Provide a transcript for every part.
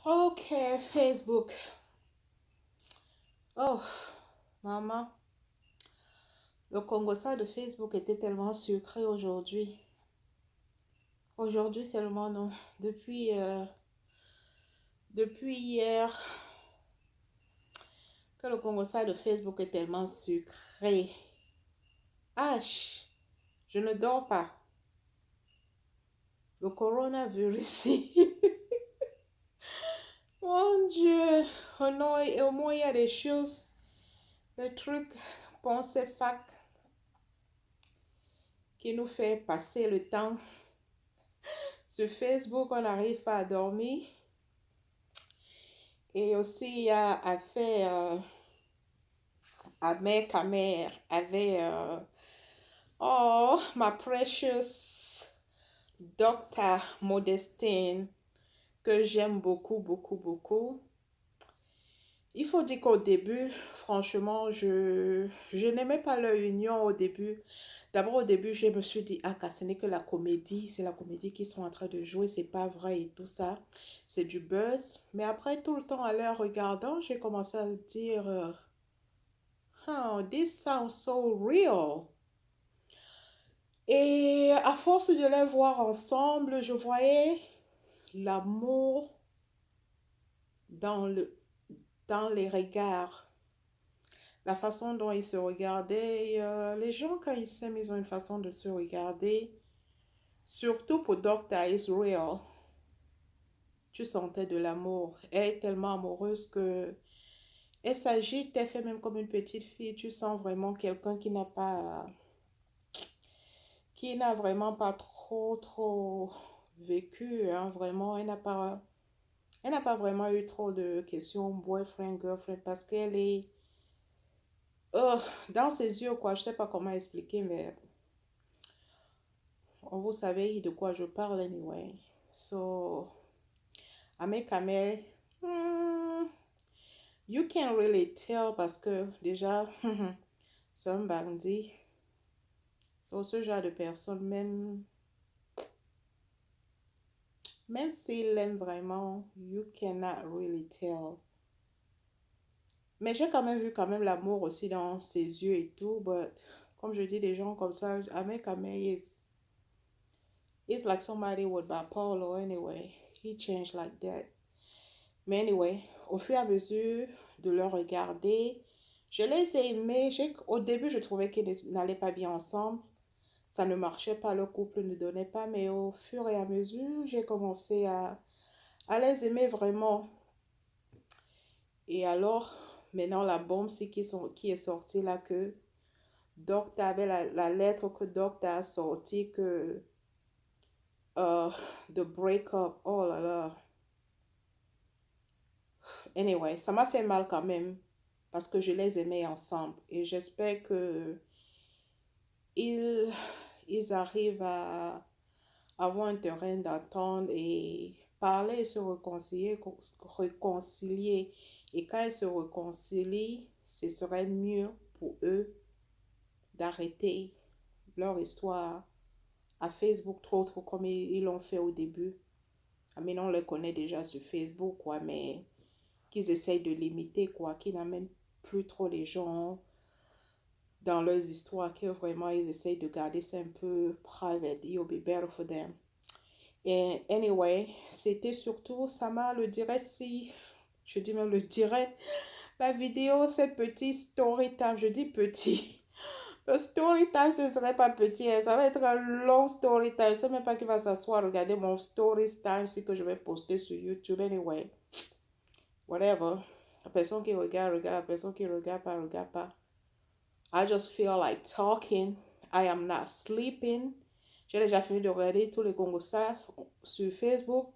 Ok, Facebook. Oh, maman, le Congo de Facebook était tellement sucré aujourd'hui. Aujourd'hui seulement, non. Depuis hier, que le Congo de Facebook est tellement sucré. H, je ne dors pas. Le coronavirus. Mon Dieu. Oh non, et au moins il y a des choses, des trucs, pensées, fact, qui nous fait passer le temps. Sur Facebook, on n'arrive pas à dormir. Et aussi, il y a affaire à mère, à mère, avec, oh, ma precious Docteur Modestine, que j'aime beaucoup, beaucoup, beaucoup. Il faut dire qu'au début, franchement, je n'aimais pas leur union au début. D'abord, au début, je me suis dit, ah, ce n'est que la comédie, c'est la comédie qu'ils sont en train de jouer, c'est pas vrai et tout ça, c'est du buzz. Mais après, tout le temps, à leur regardant, j'ai commencé à dire, oh, this sounds so real. Et à force de les voir ensemble, je voyais l'amour dans dans les regards, la façon dont ils se regardaient. Les gens, quand ils s'aiment, ils ont une façon de se regarder. Surtout pour Dr. Israel, tu sentais de l'amour. Elle est tellement amoureuse que elle s'agite, elle fait même comme une petite fille. Tu sens vraiment quelqu'un qui n'a vraiment pas trop vécu, hein, vraiment. Elle n'a pas vraiment eu trop de questions boyfriend, girlfriend, parce qu'elle est euh, dans ses yeux, quoi. Je sais pas comment expliquer, mais vous savez de quoi je parle, anyway. So, Ahmed Kamel, hmm, you can't really tell parce que déjà, c'est un bandit. So, ce genre de personne, même s'il l'aime vraiment, you cannot really tell. Mais j'ai quand même vu quand même l'amour aussi dans ses yeux et tout. But comme je dis, des gens comme ça, Ahmed Kamel is like somebody with bipolar anyway. He changed like that. Mais anyway, au fur et à mesure de le regarder, je les ai aimés. Au début, je trouvais qu'ils n'allaient pas bien ensemble. Ça ne marchait pas, le couple ne donnait pas. Mais au fur et à mesure, j'ai commencé à les aimer vraiment. Et alors, maintenant, la bombe, c'est qui est sortie là que Docteur avait la lettre que Docteur a sortie que the breakup, oh là là. Anyway, ça m'a fait mal quand même parce que je les aimais ensemble et j'espère que ils, ils arrivent à avoir un terrain d'entente et parler et se réconcilier. Et quand ils se réconcilient, ce serait mieux pour eux d'arrêter leur histoire à Facebook trop comme ils l'ont fait au début. Mais on les connaît déjà sur Facebook, quoi, mais qu'ils essayent de limiter, quoi, qu'ils n'amènent plus trop les gens dans leurs histoires, que vraiment ils essayent de garder ça un peu private. It'll be better for them. Et anyway, c'était surtout, ça m'a le direct, si je dis même le direct, la vidéo, cette petite story time, je dis petit. Le story time, ce serait pas petit, hein, ça va être un long story time. Je sais même pas qui va s'asseoir, regarder mon story time, si que je vais poster sur YouTube, anyway. Whatever. La personne qui regarde, regarde. La personne qui regarde pas. I just feel like talking. I am not sleeping. J'ai déjà fini de regarder tous les Congosa sur Facebook.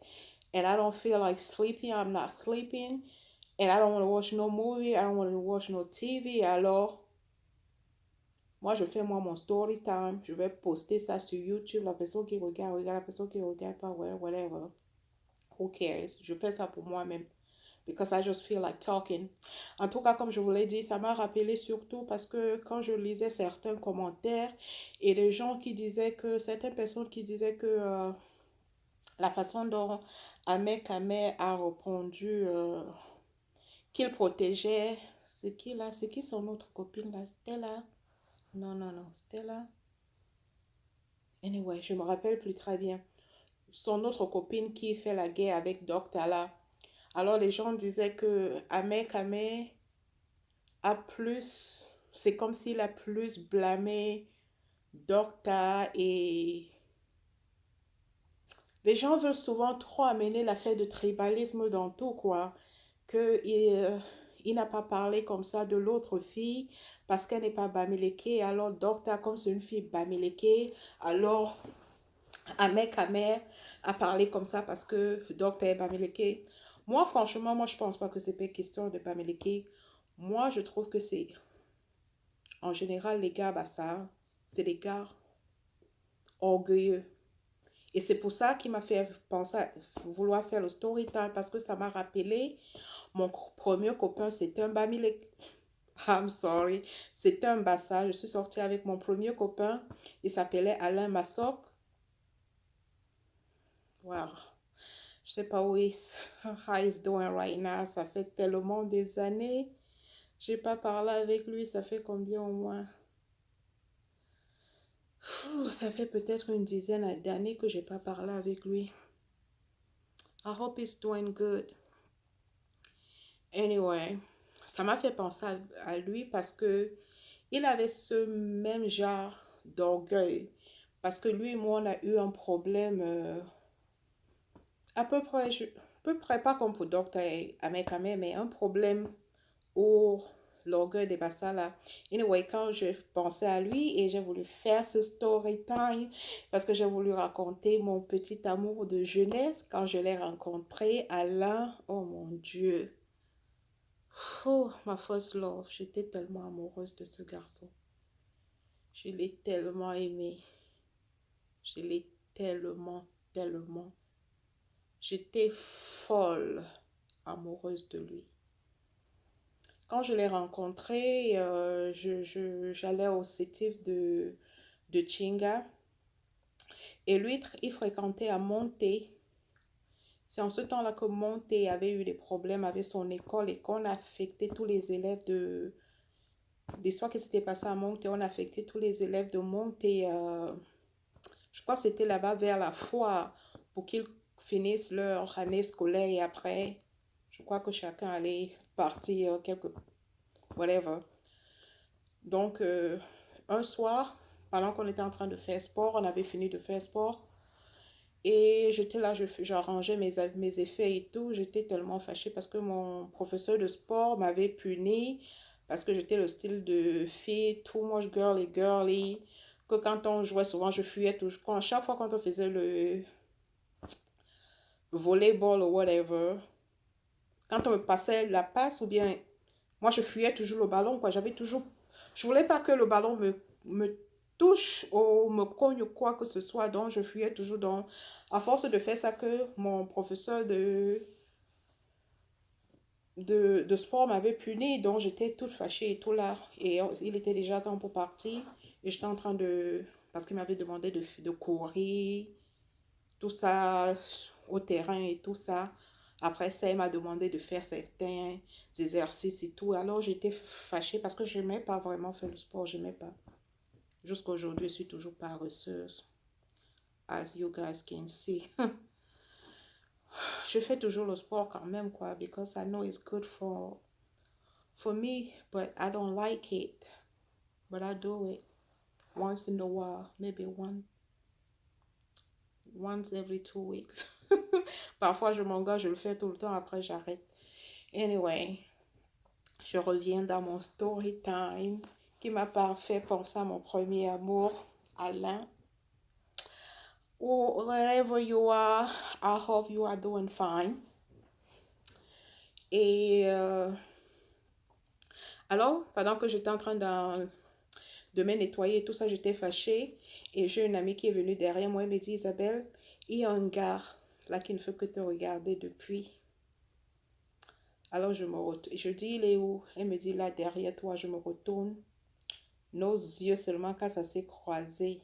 And I don't feel like sleeping. I'm not sleeping. And I don't want to watch no movie. I don't want to watch no TV. Alors, moi, je fais mon story time. Je vais poster ça sur YouTube. La personne qui regarde, regarde. La personne qui regarde pas, ouais, whatever. Who cares? Je fais ça pour moi-même. Because I just feel like talking. En tout cas, comme je vous l'ai dit, ça m'a rappelé surtout parce que quand je lisais certains commentaires et les gens qui disaient que, certaines personnes qui disaient que la façon dont Ahmed Kamer a répondu qu'il protégeait. C'est qui là? C'est qui son autre copine là? Stella? Non, non, non. Stella? Anyway, je me rappelle plus très bien. Son autre copine qui fait la guerre avec Doctor là. Alors les gens disaient que Ahmed Kamer a plus. C'est comme s'il a plus blâmé Doctor et les gens veulent souvent trop amener l'affaire de tribalisme dans tout, quoi. Que il n'a pas parlé comme ça de l'autre fille parce qu'elle n'est pas bamileke. Alors, Docteur, comme c'est une fille bamileke, alors Ahmed Kamer a parlé comme ça parce que Docteur est bamileke. Moi, franchement, moi, je pense pas que c'est pas question de bamileke. Moi, je trouve que c'est, en général, les gars, bah ça, c'est des gars orgueilleux. Et c'est pour ça qu'il m'a fait penser à vouloir faire le story time parce que ça m'a rappelé mon premier copain, c'était un Bamileke. I'm sorry. C'était un Bassa. Je suis sortie avec mon premier copain. Il s'appelait Alain Massok. Wow. Je sais pas how he's doing right now. Ça fait tellement des années. J'ai pas parlé avec lui. Ça fait combien au moins? Ça fait peut-être une dizaine d'années que j'ai pas parlé avec lui. I hope he's doing good. Anyway, ça m'a fait penser à lui parce que il avait ce même genre d'orgueil. Parce que lui et moi, on a eu un problème à peu près pas comme pour Docteur Amekame, mais un problème où l'orgueil dépassait là. Anyway, quand je pensais à lui et j'ai voulu faire ce story time parce que j'ai voulu raconter mon petit amour de jeunesse quand je l'ai rencontré, Alain, oh mon Dieu. Oh, ma first love, j'étais tellement amoureuse de ce garçon. Je l'ai tellement aimé. Je l'ai tellement, tellement. J'étais folle amoureuse de lui. Quand je l'ai rencontré, j'allais au sétif de Chinga. Et lui, il fréquentait à Monté. C'est en ce temps-là que Monté avait eu des problèmes avec son école et qu'on a affecté tous les élèves de... L'histoire qui s'était passée à Monté, on a affecté tous les élèves de Monté. Je crois que c'était là-bas vers la foire pour qu'ils finissent leur année scolaire et après, je crois que chacun allait partir quelque... whatever. Donc, un soir, pendant qu'on était en train de faire sport, on avait fini de faire sport. Et j'étais là, j'arrangeais mes effets et tout. J'étais tellement fâchée parce que mon professeur de sport m'avait puni parce que j'étais le style de fille too much girly girly. Que quand on jouait, souvent je fuyais toujours. À chaque fois quand on faisait le volleyball ou whatever, quand on me passait la passe ou bien moi je fuyais toujours le ballon, quoi. J'avais toujours, je voulais pas que le ballon me touche ou me cogne ou quoi que ce soit, donc je fuyais toujours. Donc à force de faire ça, que mon professeur de sport m'avait puni, donc j'étais toute fâchée et tout là, et il était déjà temps pour partir et j'étais en train de, parce qu'il m'avait demandé de courir tout ça au terrain et tout ça. Après ça, il m'a demandé de faire certains exercices et tout. Alors j'étais fâchée parce que je n'aimais pas vraiment faire le sport, je n'aimais pas. Jusqu'à aujourd'hui, je suis toujours paresseuse. As you guys can see. Je fais toujours le sport quand même, quoi, because I know it's good for me, but I don't like it. But I do it once in a while, maybe once every 2 weeks. Parfois, je m'engage, je le fais tout le temps, après j'arrête. Anyway, je reviens dans mon story time qui m'a fait penser à mon premier amour, Alain. Or wherever you are, I hope you are doing fine. Et alors, pendant que j'étais en train de me nettoyer et tout ça, j'étais fâchée. Et j'ai une amie qui est venue derrière moi et me dit, Isabelle, il y a un gars là qui ne fait que te regarder depuis. Alors je dis, il est où? Elle me dit, là derrière toi. Je me retourne. Nos yeux seulement quand ça s'est croisé.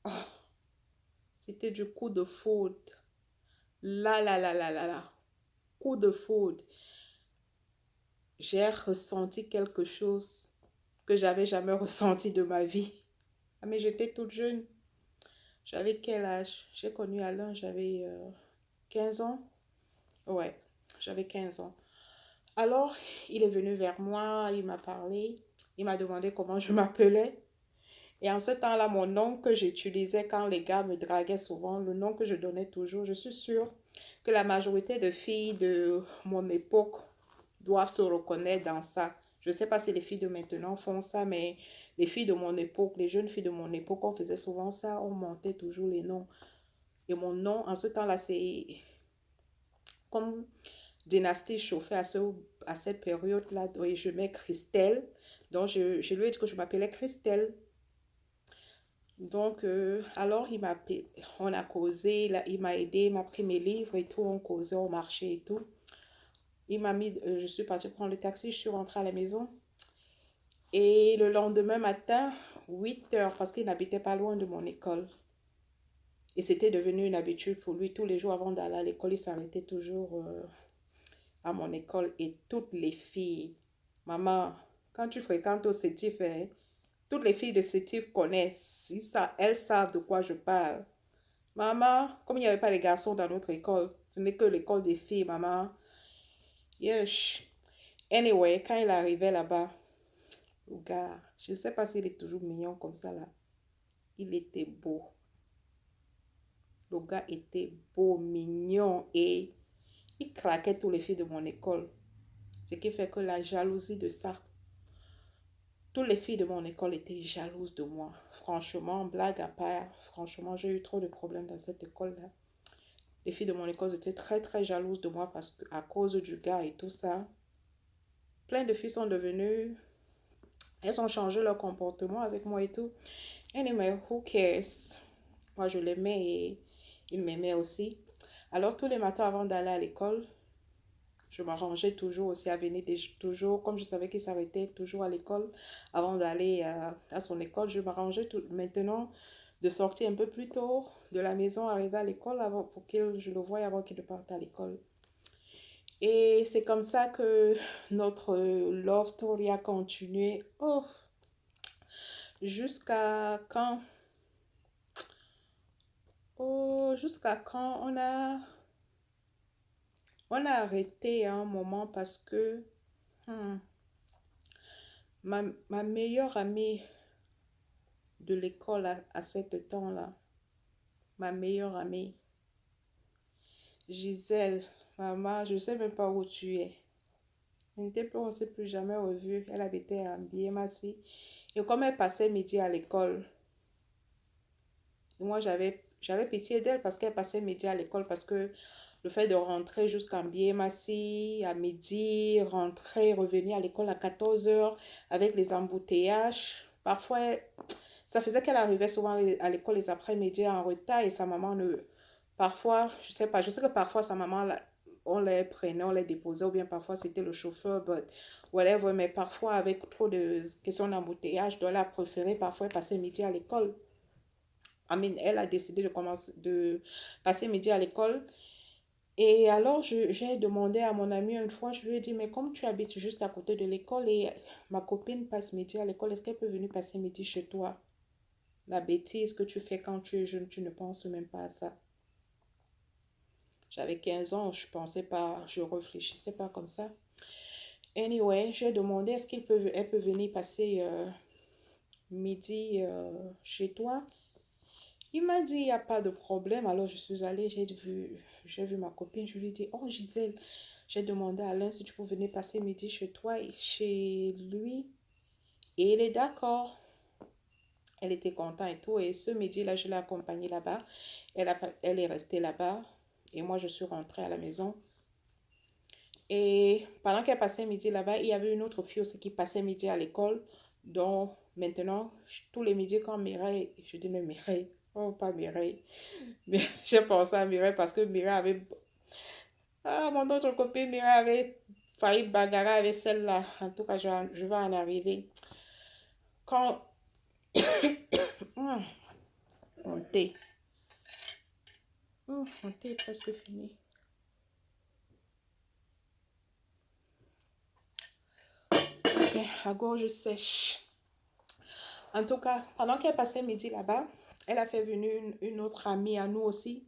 Oh, c'était du coup de foudre. Là. Coup de foudre. J'ai ressenti quelque chose que j'avais jamais ressenti de ma vie. Ah, mais j'étais toute jeune. J'avais quel âge? J'ai connu Alain, j'avais 15 ans. Ouais, j'avais 15 ans. Alors, il est venu vers moi, il m'a parlé, il m'a demandé comment je m'appelais. Et en ce temps-là, mon nom que j'utilisais quand les gars me draguaient souvent, le nom que je donnais toujours, je suis sûre que la majorité de filles de mon époque doivent se reconnaître dans ça. Je ne sais pas si les filles de maintenant font ça, mais les filles de mon époque, les jeunes filles de mon époque, on faisait souvent ça, on montait toujours les noms. Et mon nom, en ce temps-là, c'est comme Dynastie chauffait à cette période-là. Oui, je mets Christelle. Donc, je lui ai dit que je m'appelais Christelle. Donc, alors, on a causé, il m'a aidé, il m'a pris mes livres et tout, on causait, on marchait et tout. Il m'a mis, je suis partie prendre le taxi, je suis rentrée à la maison. Et le lendemain matin, 8 heures, parce qu'il n'habitait pas loin de mon école. Et c'était devenu une habitude pour lui. Tous les jours avant d'aller à l'école, il s'arrêtait toujours à mon école. Et toutes les filles, maman, quand tu fréquentes au sétif, hein, toutes les filles de sétif connaissent. Elles savent de quoi je parle. Maman, comme il n'y avait pas de garçons dans notre école, ce n'est que l'école des filles, maman. Yes. Anyway, quand il arrivait là-bas, le gars, je ne sais pas s'il est toujours mignon comme ça là. Il était beau. Le gars était beau, mignon et il craquait tous les filles de mon école. Ce qui fait que la jalousie de ça, toutes les filles de mon école étaient jalouses de moi. Franchement, blague à part, franchement, j'ai eu trop de problèmes dans cette école-là. Les filles de mon école étaient très très jalouses de moi parce que à cause du gars et tout ça. Plein de filles sont devenues, elles ont changé leur comportement avec moi et tout. Anyway, who cares? Moi, je l'aimais et il m'aimait aussi. Alors, tous les matins avant d'aller à l'école, je m'arrangeais toujours aussi à venir toujours, comme je savais qu'il s'arrêtait toujours à l'école, avant d'aller à son école, je m'arrangeais maintenant de sortir un peu plus tôt de la maison, arriver à l'école avant, pour que je le voie avant qu'il ne parte à l'école. Et c'est comme ça que notre love story a continué. Oh, jusqu'à quand? Oh, jusqu'à quand on a arrêté à un moment parce que hmm, ma meilleure amie de l'école à cet temps-là, ma meilleure amie, Gisèle, maman, je ne sais même pas où tu es. On ne s'est plus jamais revus. Elle habitait à Mbiémassi. Et comme elle passait midi à l'école, moi j'avais pitié d'elle parce qu'elle passait midi à l'école parce que le fait de rentrer jusqu'à Mbiémassi à midi, rentrer, revenir à l'école à 14 heures avec les embouteillages, parfois ça faisait qu'elle arrivait souvent à l'école les après-midi en retard et sa maman ne... Parfois, je sais pas, je sais que parfois sa maman, on les prenait, on les déposait, ou bien parfois c'était le chauffeur, but whatever, mais parfois avec trop de questions d'embouteillage, donc elle a préféré parfois passer midi à l'école. I mean, elle a décidé de passer midi à l'école. Et alors, j'ai demandé à mon amie une fois, je lui ai dit, mais comme tu habites juste à côté de l'école et ma copine passe midi à l'école, est-ce qu'elle peut venir passer midi chez toi? La bêtise que tu fais quand tu es jeune, tu ne penses même pas à ça. J'avais 15 ans, je pensais pas, je réfléchissais pas comme ça. Anyway, j'ai demandé est-ce elle peut venir passer midi chez toi. Il m'a dit il n'y a pas de problème. Alors je suis allée, j'ai vu ma copine, je lui ai dit oh Gisèle, j'ai demandé à Alain si tu peux venir passer midi chez toi et chez lui. Et il est d'accord. Elle était contente et tout. Et ce midi-là, je l'ai accompagnée là-bas. Elle est restée là-bas. Et moi, je suis rentrée à la maison. Et pendant qu'elle passait midi là-bas, il y avait une autre fille aussi qui passait midi à l'école. Donc maintenant, tous les midis, quand Mireille, je dis mais Mireille, oh pas Mireille. Mais j'ai pensé à Mireille parce que Mireille avait... Ah, mon autre copine Mireille avait failli bagarrer avec celle-là. En tout cas, je vais en arriver. Quand... Hum, on Mon thé est presque fini. Ok, la gorge sèche. En tout cas, pendant qu'elle passait midi là-bas, elle a fait venir une autre amie à nous aussi,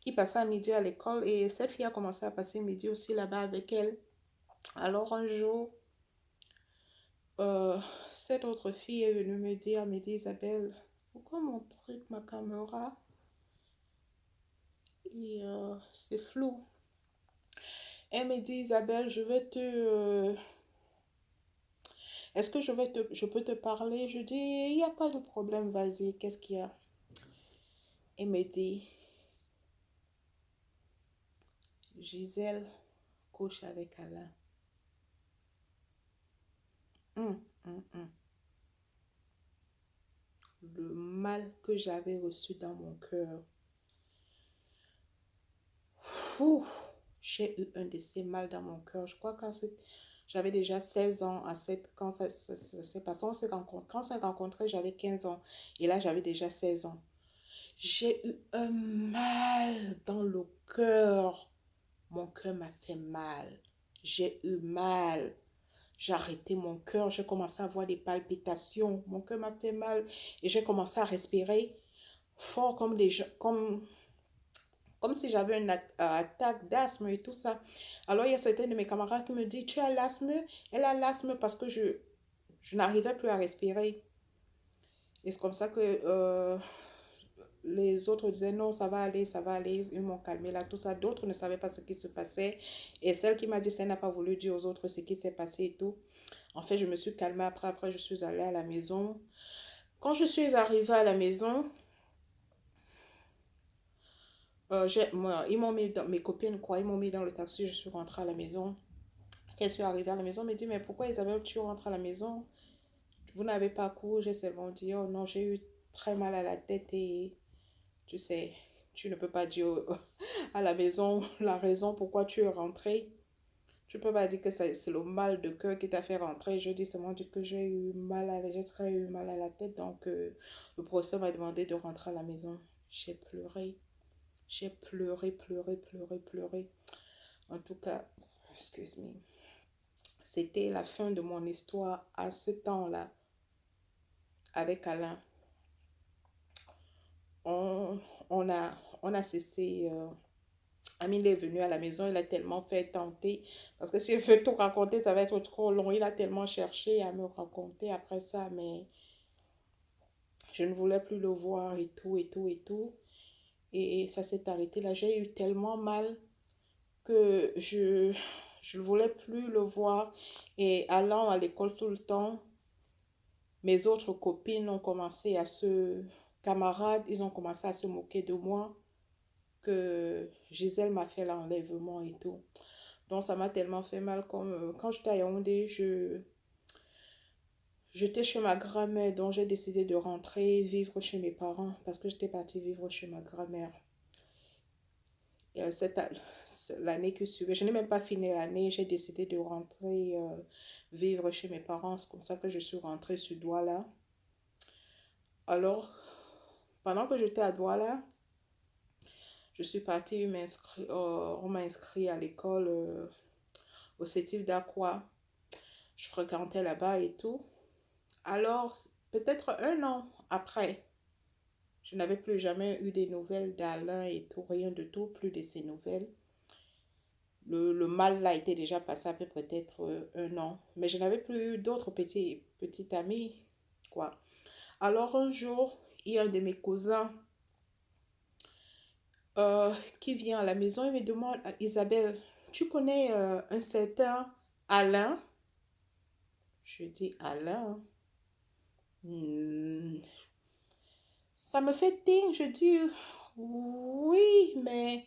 qui passait à midi à l'école. Et cette fille a commencé à passer midi aussi là-bas avec elle. Alors un jour, euh, cette autre fille est venue me dit Isabelle, pourquoi mon truc, ma caméra, c'est flou. Elle me dit Isabelle, est-ce que je peux te parler? Je dis, il n'y a pas de problème, vas-y, qu'est-ce qu'il y a? Elle me dit, Gisèle couche avec Alain. Hum, hum, hum. Le mal que j'avais reçu dans mon cœur. Ouf, j'ai eu un de ces mal dans mon cœur. Je crois que j'avais déjà 16 ans quand ça s'est passé. Quand on s'est rencontrés, j'avais 15 ans. Et là, j'avais déjà 16 ans. J'ai eu un mal dans le cœur. Mon cœur m'a fait mal. J'ai eu mal. J'ai arrêté mon cœur. J'ai commencé à avoir des palpitations. Mon cœur m'a fait mal. Et j'ai commencé à respirer fort comme si j'avais une attaque d'asthme et tout ça. Alors, il y a certains de mes camarades qui me disent, tu as l'asthme? Elle a l'asthme parce que je n'arrivais plus à respirer. Et c'est comme ça que les autres disaient, non, ça va aller, ça va aller. Ils m'ont calmé là, tout ça. D'autres ne savaient pas ce qui se passait. Et celle qui m'a dit ça n'a pas voulu dire aux autres ce qui s'est passé et tout. En fait, je me suis calmée après, je suis allée à la maison. Quand je suis arrivée à la maison, ils m'ont mis mes copines, quoi, ils m'ont mis dans le taxi, je suis rentrée à la maison. Quand je suis arrivée à la maison, elle me dit, mais pourquoi Isabelle, tu rentres à la maison? Vous n'avez pas cours? J'ai seulement dit, oh non, j'ai eu très mal à la tête et tu sais, tu ne peux pas dire à la maison la raison pourquoi tu es rentrée. Tu ne peux pas dire que c'est le mal de cœur qui t'a fait rentrer. Je dis seulement que j'ai très eu mal à la tête. Donc, le professeur m'a demandé de rentrer à la maison. J'ai pleuré. J'ai pleuré, pleuré, pleuré, pleuré. En tout cas, excuse-moi. C'était la fin de mon histoire à ce temps-là avec Alain. On, on a, on a cessé. Amine est venu à la maison, il a tellement fait tenter. Parce que si je veux tout raconter, ça va être trop long. Il a tellement cherché à me raconter après ça, mais je ne voulais plus le voir et tout, et tout, et tout. Et ça s'est arrêté là. J'ai eu tellement mal que je ne voulais plus le voir. Et allant à l'école tout le temps, mes autres copines ont commencé à se... camarades, ils ont commencé à se moquer de moi que Gisèle m'a fait l'enlèvement et tout. Donc ça m'a tellement fait mal comme quand j'étais à Yaoundé, j'étais chez ma grand-mère, donc j'ai décidé de rentrer vivre chez mes parents parce que j'étais partie vivre chez ma grand-mère. Et l'année qui suivait, je n'ai même pas fini l'année, j'ai décidé de rentrer vivre chez mes parents. C'est comme ça que je suis rentrée sur Douala. Alors, pendant que j'étais à Douala, je suis partie, on m'a inscrit à l'école au Sétif d'Aqua. Je fréquentais là-bas et tout. Alors, peut-être un an après, je n'avais plus jamais eu des nouvelles d'Alain et tout, rien de tout, plus de ces nouvelles. Le mal là était déjà passé après peut-être un an, mais je n'avais plus eu d'autres petits amis, quoi. Alors un jour, il y a un de mes cousins qui vient à la maison et me demande, Isabelle, tu connais un certain Alain? Je dis, Alain? Hmm. Ça me fait ting, je dis, oui, mais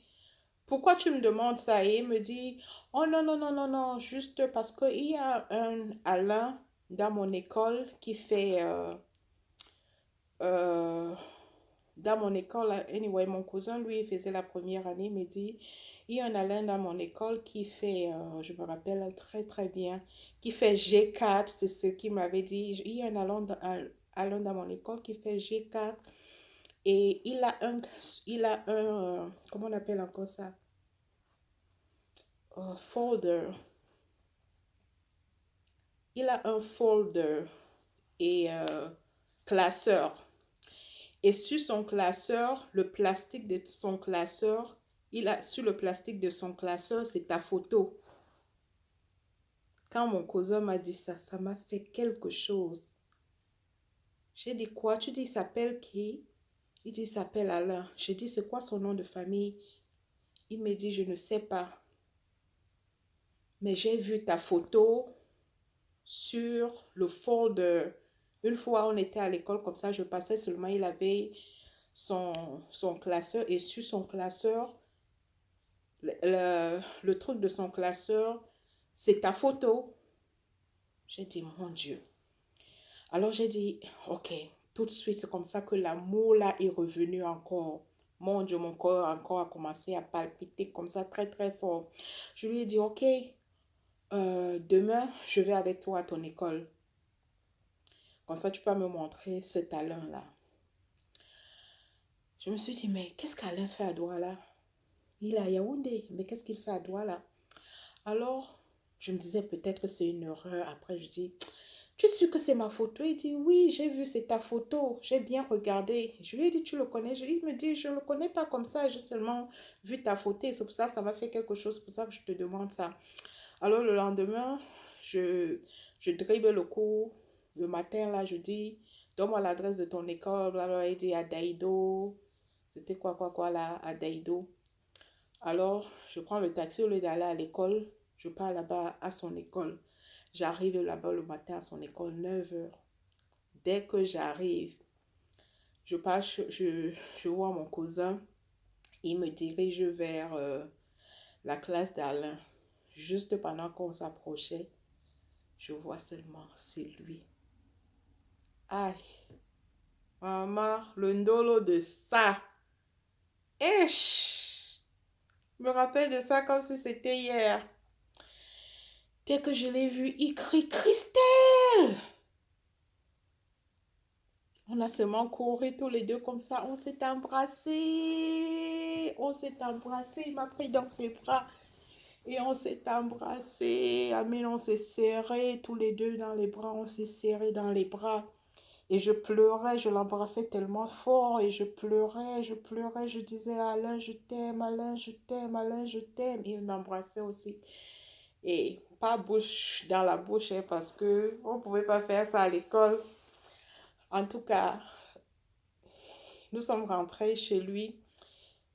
pourquoi tu me demandes ça? Et il me dit, oh non, non, non, non, non, juste parce qu'il y a un Alain dans mon école qui fait, euh, dans mon école, anyway, mon cousin, lui, il faisait la première année, il me dit, il y a un Alain dans mon école qui fait, je me rappelle très, très bien, qui fait G4, c'est ce qu'il m'avait dit. Il y a un Alain dans mon école qui fait G4. Et comment on appelle encore ça? Folder. Il a un folder et classeur. Et sur son classeur, le plastique de son classeur, sur le plastique de son classeur, c'est ta photo. Quand mon cousin m'a dit ça, ça m'a fait quelque chose. J'ai dit quoi? Tu dis, il s'appelle qui? Il dit, il s'appelle Alain. J'ai dit, c'est quoi son nom de famille? Il me dit, je ne sais pas. Mais j'ai vu ta photo sur le folder. Une fois, on était à l'école comme ça, je passais seulement, il avait son classeur et sur son classeur, le truc de son classeur, c'est ta photo. J'ai dit, mon Dieu. Alors j'ai dit, ok, tout de suite, c'est comme ça que l'amour là est revenu encore. Mon Dieu, mon corps encore a commencé à palpiter comme ça très très fort. Je lui ai dit, ok, demain, je vais avec toi à ton école. Comme ça, tu peux me montrer ce talent-là. Je me suis dit, mais qu'est-ce qu'Alain fait à Douala? Il est à Yaoundé, mais qu'est-ce qu'il fait à Douala? Alors, je me disais peut-être que c'est une erreur. Après, je dis, tu es sûr que c'est ma photo? Il dit, oui, j'ai vu, c'est ta photo. J'ai bien regardé. Je lui ai dit, tu le connais? Il me dit, je ne le connais pas comme ça. J'ai seulement vu ta photo et c'est pour ça que ça m'a fait quelque chose. C'est pour ça que je te demande ça. Alors, le lendemain, je dribble le cours. Le matin, là, je dis, donne-moi l'adresse de ton école. Alors, il dit, à Daïdo. C'était quoi, là, à Daïdo. Alors, je prends le taxi au lieu d'aller à l'école. Je pars là-bas à son école. J'arrive là-bas le matin à son école, 9 heures. Dès que j'arrive, je vois mon cousin. Il me dirige vers la classe d'Alain. Juste pendant qu'on s'approchait, je vois seulement c'est lui. Aïe, maman, le ndolo de ça. Je me rappelle de ça comme si c'était hier. Dès que je l'ai vu, il crie Christelle. On a seulement couru tous les deux comme ça. On s'est embrassés. On s'est embrassés. Il m'a pris dans ses bras. Et on s'est embrassés. Amine, on s'est serrés tous les deux dans les bras. On s'est serrés dans les bras. Et je pleurais. Je l'embrassais tellement fort. Et je pleurais. Je pleurais. Je disais Alain, je t'aime. Alain, je t'aime. Alain, je t'aime. Et il m'embrassait aussi. Et pas bouche dans la bouche, hein, parce que on ne pouvait pas faire ça à l'école. En tout cas, nous sommes rentrés chez lui.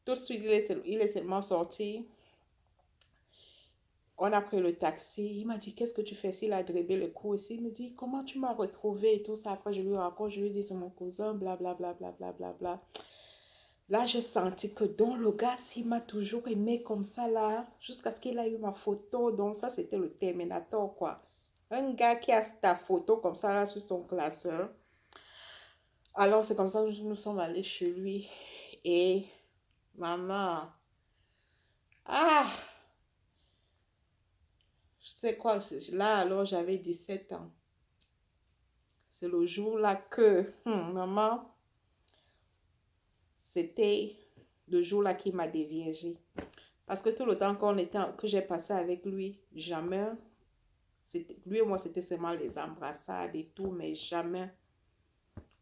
Tout de suite, il est seulement sorti. On a pris le taxi. Il m'a dit, qu'est-ce que tu fais? S'il a dribblé le coup ici. Il me dit, comment tu m'as retrouvé et tout ça. Après, je lui raconte, je lui dis, c'est mon cousin, blablabla. Bla, bla, bla, bla, bla. Là, je sentis que dans le gars, s'il m'a toujours aimé comme ça, là, jusqu'à ce qu'il a eu ma photo. Donc, ça, c'était le Terminator, quoi. Un gars qui a ta photo comme ça, là, sur son classeur. Alors, c'est comme ça que nous sommes allés chez lui. Et maman, ah, je sais quoi, là, alors, j'avais 17 ans. C'est le jour là que, maman, c'était le jour là qui m'a déviergé. Parce que tout le temps que j'ai passé avec lui, jamais, lui et moi, c'était seulement les embrassades et tout, mais jamais,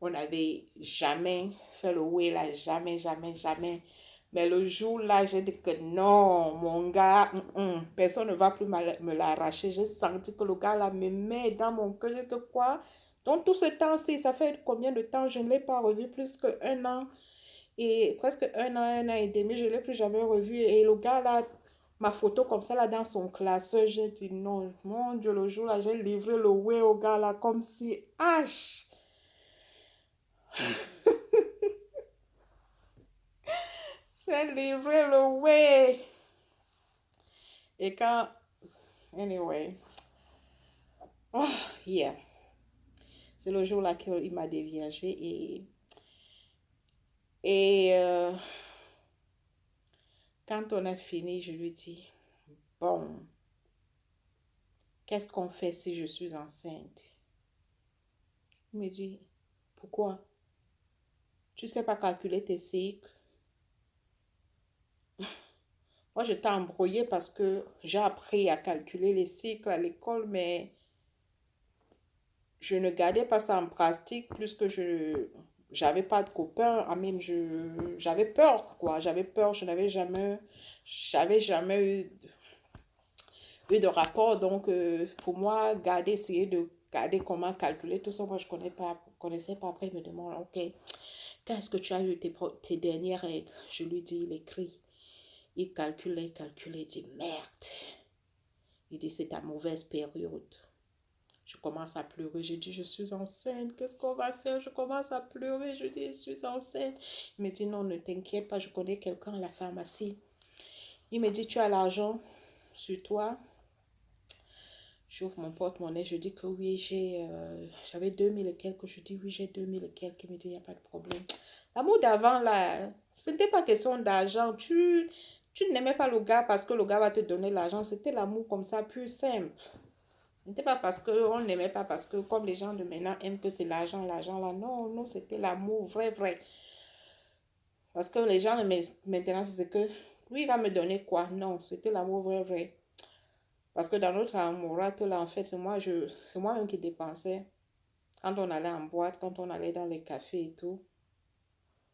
on n'avait jamais fait le way là, jamais, jamais, jamais. Mais le jour là, j'ai dit que non, mon gars, personne ne va plus me l'arracher. J'ai senti que le gars là me met dans mon cœur. J'ai dit que quoi? Donc tout ce temps-ci, ça fait combien de temps? Je ne l'ai pas revu plus qu'un an. Et presque un an et demi, je ne l'ai plus jamais revu. Et le gars là, ma photo comme ça là dans son classeur, j'ai dit non, mon Dieu, le jour là, j'ai livré le way au gars là comme si, j'ai livré le way. Et quand, anyway, oh, yeah. C'est le jour là qu'il m'a déviagé et quand on a fini, je lui dis, bon, qu'est-ce qu'on fait si je suis enceinte? Il me dit, pourquoi? Tu ne sais pas calculer tes cycles. Moi, j'étais embrouillée parce que j'ai appris à calculer les cycles à l'école, mais je ne gardais pas ça en pratique plus que je j'avais pas de copains. I mean, j'avais peur, quoi. J'avais peur, j'avais jamais eu de rapport. Donc, pour moi, essayer de garder comment calculer tout ça, moi, je connaissais pas. Après, il me demande, OK, quand est-ce que tu as eu tes dernières règles? Je lui dis, il écrit. Il calculait, il dit, merde. Il dit, c'est ta mauvaise période. Je commence à pleurer. Je dis, je suis enceinte. Qu'est-ce qu'on va faire? Je commence à pleurer. Je dis, je suis enceinte. Il me dit, non, ne t'inquiète pas. Je connais quelqu'un à la pharmacie. Il me dit, tu as l'argent sur toi? J'ouvre mon porte-monnaie. Je dis que oui, j'avais 2000 et quelques. Je dis, oui, j'ai 2000 et quelques. Il me dit, il n'y a pas de problème. L'amour d'avant, là, ce n'était pas question d'argent. Tu n'aimais pas le gars parce que le gars va te donner l'argent. C'était l'amour comme ça, plus simple. Ce n'était pas parce qu'on n'aimait pas, parce que comme les gens de maintenant aiment que c'est l'argent, l'argent là. Non, non, c'était l'amour vrai, vrai. Parce que les gens de maintenant, c'est que, lui, il va me donner quoi? Non, c'était l'amour vrai, vrai. Parce que dans notre amour là, en fait, c'est moi-même qui dépensais. Quand on allait en boîte, quand on allait dans les cafés et tout,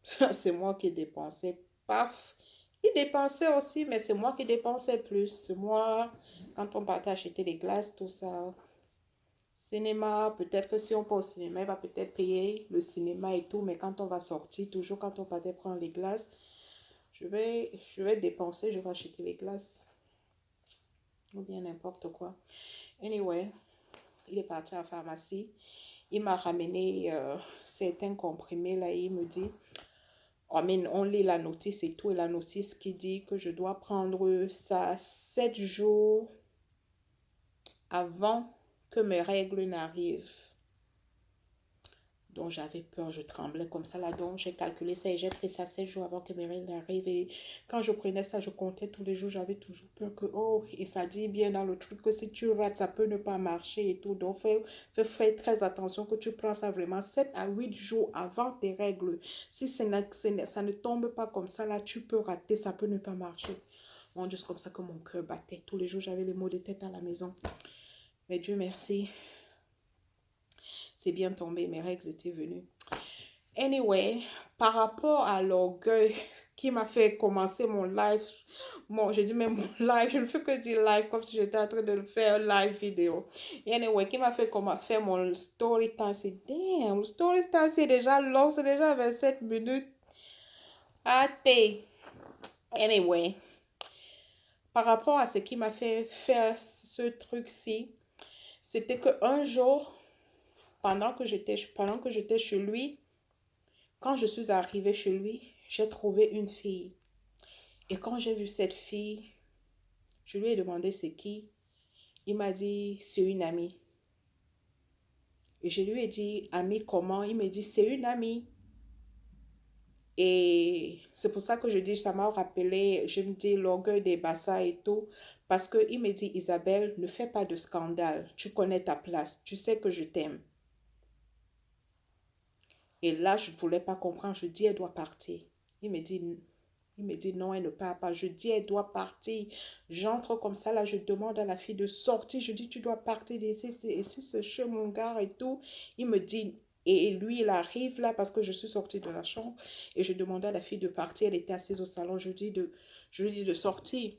c'est moi qui dépensais. Paf! Il dépensait aussi, mais c'est moi qui dépensais plus. C'est moi, quand on partait acheter des glaces, tout ça. Cinéma, peut-être que si on part au cinéma, il va peut-être payer le cinéma et tout, mais quand on va sortir, toujours quand on partait prendre les glaces, je vais dépenser, je vais acheter les glaces. Ou bien n'importe quoi. Anyway, il est parti à la pharmacie. Il m'a ramené certains comprimés là et il me dit, on lit la notice et tout, et la notice qui dit que je dois prendre ça 7 jours avant que mes règles n'arrivent. Donc j'avais peur, je tremblais comme ça là. Donc j'ai calculé ça et j'ai pris ça 7 jours avant que mes règles n'arrivent. Et quand je prenais ça, je comptais tous les jours. J'avais toujours peur que, oh, et ça dit bien dans le truc que si tu rates, ça peut ne pas marcher et tout. Donc fais très attention que tu prends ça vraiment 7 à 8 jours avant tes règles. Si ça ne tombe pas comme ça là, tu peux rater, ça peut ne pas marcher. Bon, juste comme ça que mon cœur battait. Tous les jours, j'avais les maux de tête à la maison. Mais Dieu merci. C'est bien tombé, mes règles étaient venues. Anyway, par rapport à l'orgueil qui m'a fait commencer mon live, bon, je dis même mon live, je ne fais que dire live comme si j'étais en train de le faire live vidéo. Anyway, qui m'a fait faire mon story time, c'est damn, le story time c'est déjà long, c'est déjà 27 minutes. Ah, Anyway, par rapport à ce qui m'a fait faire ce truc-ci, c'était qu'un jour, pendant que j'étais chez lui, quand je suis arrivée chez lui, j'ai trouvé une fille. Et quand j'ai vu cette fille, je lui ai demandé c'est qui. Il m'a dit c'est une amie. Et je lui ai dit amie comment? Il me dit c'est une amie. Et c'est pour ça que je dis, ça m'a rappelé, je me dis l'orgueil des Bassa et tout. Parce qu'il me dit Isabelle, ne fais pas de scandale. Tu connais ta place. Tu sais que je t'aime. Et là, je ne voulais pas comprendre. Je dis, elle doit partir. Il me dit, non, elle ne part pas. Je dis, elle doit partir. J'entre comme ça, là, je demande à la fille de sortir. Je dis, tu dois partir d'ici. Ici, c'est chez mon gars et tout. Il me dit, et lui, il arrive là parce que je suis sortie de la chambre. Et je demandais à la fille de partir. Elle était assise au salon. Je lui dis de sortir.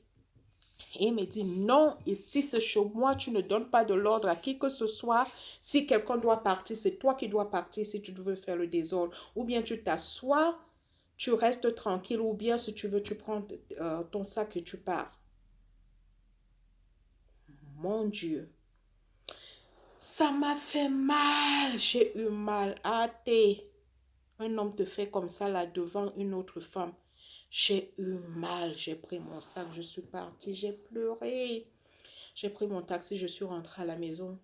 Et il me dit, non, ici c'est chez moi, tu ne donnes pas de l'ordre à qui que ce soit. Si quelqu'un doit partir, c'est toi qui dois partir si tu veux faire le désordre. Ou bien tu t'assois, tu restes tranquille, ou bien si tu veux, tu prends ton sac et tu pars. Mon Dieu, ça m'a fait mal, j'ai eu mal. Ah, un homme te fait comme ça là devant une autre femme. J'ai eu mal, j'ai pris mon sac, je suis partie, j'ai pleuré. J'ai pris mon taxi, je suis rentrée à la maison.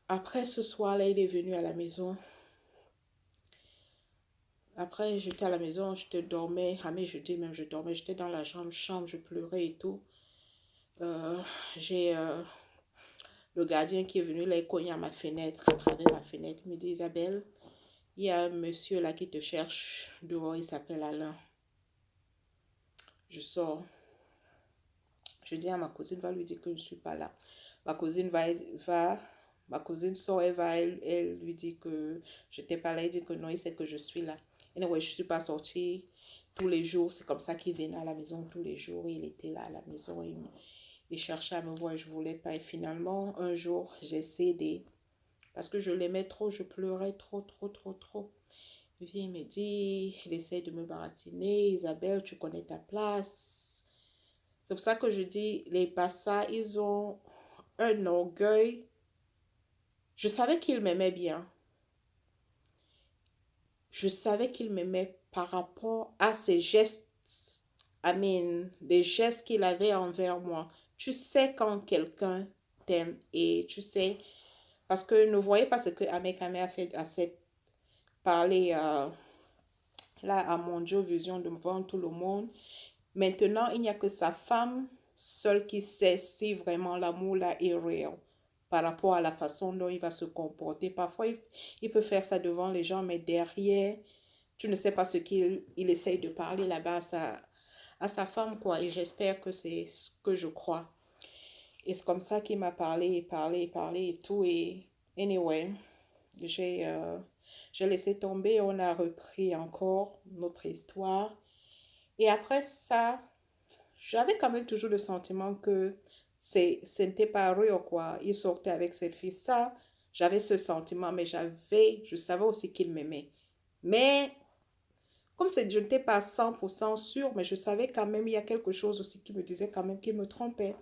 Après ce soir-là, il est venu à la maison. Après, j'étais à la maison, je dormais. Ah, mais je dis même, je dormais. J'étais dans la chambre, je pleurais et tout. J'ai le gardien qui est venu là, il cogne à ma fenêtre, à travers ma fenêtre. Il me dit, Isabelle, Il y a un monsieur là qui te cherche dehors, il s'appelle Alain. Je sors. Je dis à ma cousine, va lui dire que je ne suis pas là. Ma cousine ma cousine sort, elle lui dit que je n'étais pas là. Elle dit que non, il sait que je suis là. Et anyway, je ne suis pas sortie tous les jours. C'est comme ça qu'il venait à la maison tous les jours. Il était là à la maison. Il cherchait à me voir et je ne voulais pas. Et finalement, un jour, j'ai cédé. Parce que je l'aimais trop, je pleurais trop, trop, trop, trop. Il vient, il me dit, il essaie de me baratiner. Isabelle, tu connais ta place. C'est pour ça que je dis, les Bassa, ils ont un orgueil. Je savais qu'il m'aimait bien. Je savais qu'il m'aimait par rapport à ses gestes. Les gestes qu'il avait envers moi. Tu sais quand quelqu'un t'aime et tu sais, parce que ne voyez pas ce que Amekame a fait à cette parler là à Mondio Vision devant tout le monde. Maintenant, il n'y a que sa femme seule qui sait si vraiment l'amour là est réel par rapport à la façon dont il va se comporter. Parfois, il peut faire ça devant les gens, mais derrière, tu ne sais pas ce qu'il essaye de parler là-bas à sa femme, quoi. Et j'espère que c'est ce que je crois. Et c'est comme ça qu'il m'a parlé, parlé, parlé et tout. Et anyway, j'ai laissé tomber. On a repris encore notre histoire. Et après ça, j'avais quand même toujours le sentiment que ce n'était pas vrai, quoi. Il sortait avec cette fille. Ça, j'avais ce sentiment, mais je savais aussi qu'il m'aimait. Mais comme je n'étais pas 100% sûre, mais je savais quand même, il y a quelque chose aussi qui me disait quand même qu'il me trompait.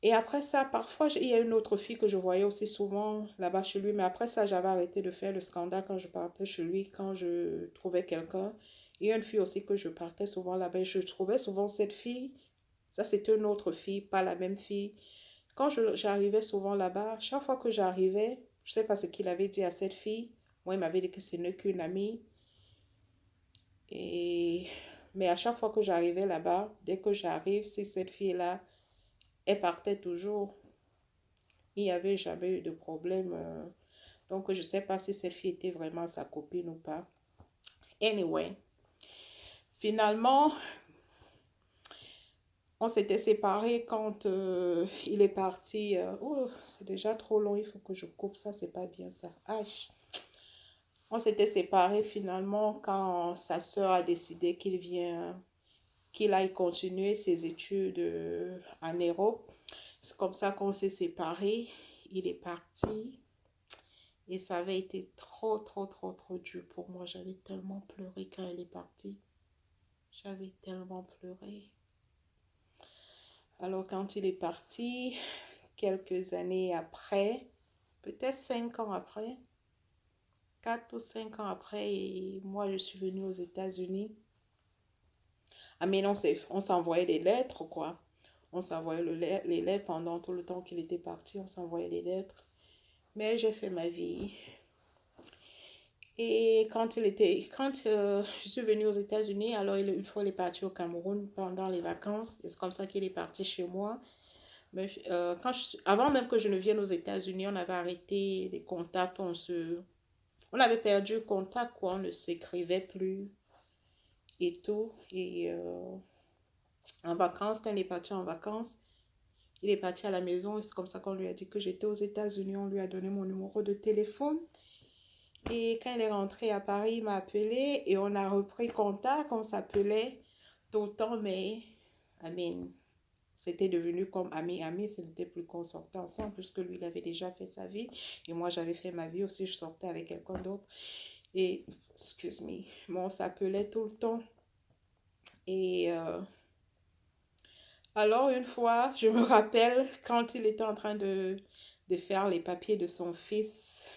Et après ça, parfois, il y a une autre fille que je voyais aussi souvent là-bas chez lui, mais après ça, j'avais arrêté de faire le scandale quand je partais chez lui, quand je trouvais quelqu'un. Il y a une fille aussi que je partais souvent là-bas et je trouvais souvent cette fille. Ça, c'était une autre fille, pas la même fille. Quand j'arrivais souvent là-bas, chaque fois que j'arrivais, je ne sais pas ce qu'il avait dit à cette fille. Moi, il m'avait dit que ce n'est qu'une amie. Et... Mais à chaque fois que j'arrivais là-bas, dès que j'arrive, si cette fille-là, elle partait toujours. Il n'y avait jamais eu de problème. Donc, je ne sais pas si cette fille était vraiment sa copine ou pas. Anyway, finalement, on s'était séparés quand il est parti. Oh, c'est déjà trop long, il faut que je coupe ça, c'est pas bien ça. Aïe. On s'était séparés finalement quand sa sœur a décidé qu'il aille continuer ses études en Europe. C'est comme ça qu'on s'est séparés. Il est parti. Et ça avait été trop, trop, trop, trop dur pour moi. J'avais tellement pleuré quand elle est partie. J'avais tellement pleuré. Alors quand il est parti, quelques années après, peut-être 5 ans après, 4 ou 5 ans après, et moi je suis venue aux États-Unis. Ah mais non, on s'envoyait des lettres, quoi. On s'envoyait les lettres pendant tout le temps qu'il était parti, on s'envoyait des lettres. Mais j'ai fait ma vie. Et quand je suis venue aux États-Unis, alors une fois il est parti au Cameroun pendant les vacances. Et c'est comme ça qu'il est parti chez moi. Mais avant même que je ne vienne aux États-Unis, on avait arrêté les contacts, on avait perdu contact, quoi. On ne s'écrivait plus et tout. Et en vacances, quand il est parti en vacances, il est parti à la maison. Et c'est comme ça qu'on lui a dit que j'étais aux États-Unis. On lui a donné mon numéro de téléphone. Et quand il est rentré à Paris, il m'a appelé et on a repris contact. On s'appelait tout le temps, mais c'était devenu comme ami. Ce n'était plus qu'on sortait ensemble puisque lui, il avait déjà fait sa vie et moi, j'avais fait ma vie aussi. Je sortais avec quelqu'un d'autre. Et, excuse me, mais on s'appelait tout le temps. Et alors, une fois, je me rappelle quand il était en train de faire les papiers de son fils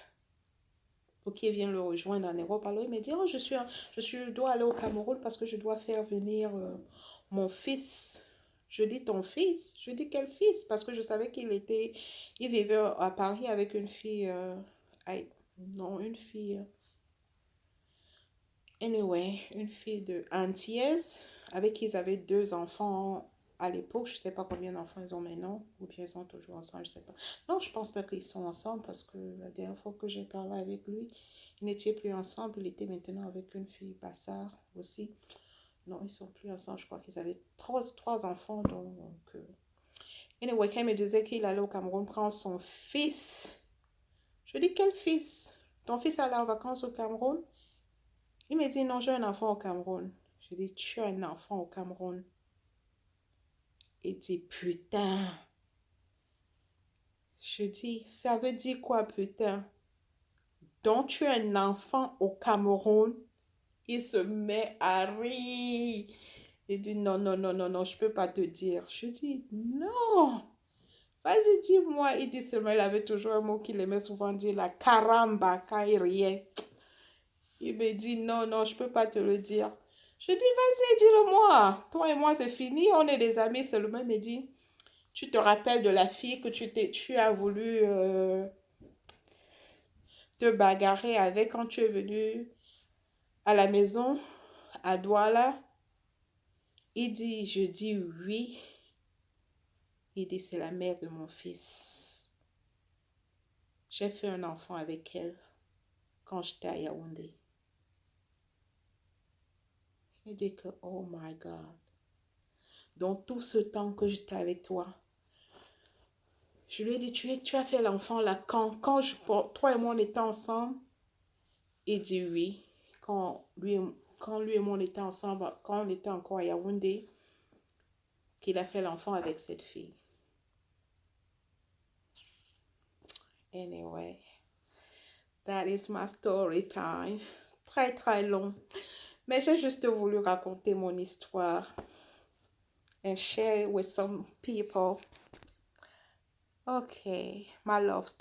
pour qu'il vienne le rejoindre en Europe. Alors il me dit, oh, je dois aller au Cameroun parce que je dois faire venir mon fils. Je dis ton fils? Je dis quel fils? Parce que je savais il vivait à Paris avec une fille, non, une fille, anyway, une fille de antillaise avec qui ils avaient 2 enfants à l'époque, je ne sais pas combien d'enfants ils ont maintenant, ou bien ils sont toujours ensemble, je ne sais pas. Non, je pense pas qu'ils sont ensemble parce que la dernière fois que j'ai parlé avec lui, ils n'étaient plus ensemble, il était maintenant avec une fille Bassard aussi. Non, ils sont plus ensemble, je crois qu'ils avaient trois enfants, donc... Anyway, quand il me disait qu'il allait au Cameroun prendre son fils, je dis, quel fils? Ton fils allait en vacances au Cameroun? Il me dit, non, j'ai un enfant au Cameroun. Je dis, tu as un enfant au Cameroun? Il dit, putain. Je dis, ça veut dire quoi, putain? Donc, tu as un enfant au Cameroun? Il se met à rire. Il dit, non, non, non, non, non, je ne peux pas te dire. Je dis, non. Vas-y, dis-moi. Il dit seulement, il avait toujours un mot qu'il aimait souvent dire, la caramba, quand il riait. Il me dit, non, non, je ne peux pas te le dire. Je dis, vas-y, dis-le-moi. Toi et moi, c'est fini, on est des amis seulement. Il me dit, tu te rappelles de la fille que tu as voulu te bagarrer avec quand tu es venu à la maison, à Douala? Il dit, je dis oui. Il dit, c'est la mère de mon fils. J'ai fait un enfant avec elle quand j'étais à Yaoundé. Il dit que, oh my God. Donc, tout ce temps que j'étais avec toi, je lui ai dit, tu as fait l'enfant là quand toi et moi on était ensemble? Il dit oui. Quand lui et moi on était ensemble, quand on était encore à Yaoundé, qu'il a fait l'enfant avec cette fille. Anyway, that is my story time. Très très long. Mais j'ai juste voulu raconter mon histoire and share it with some people. Okay, my love.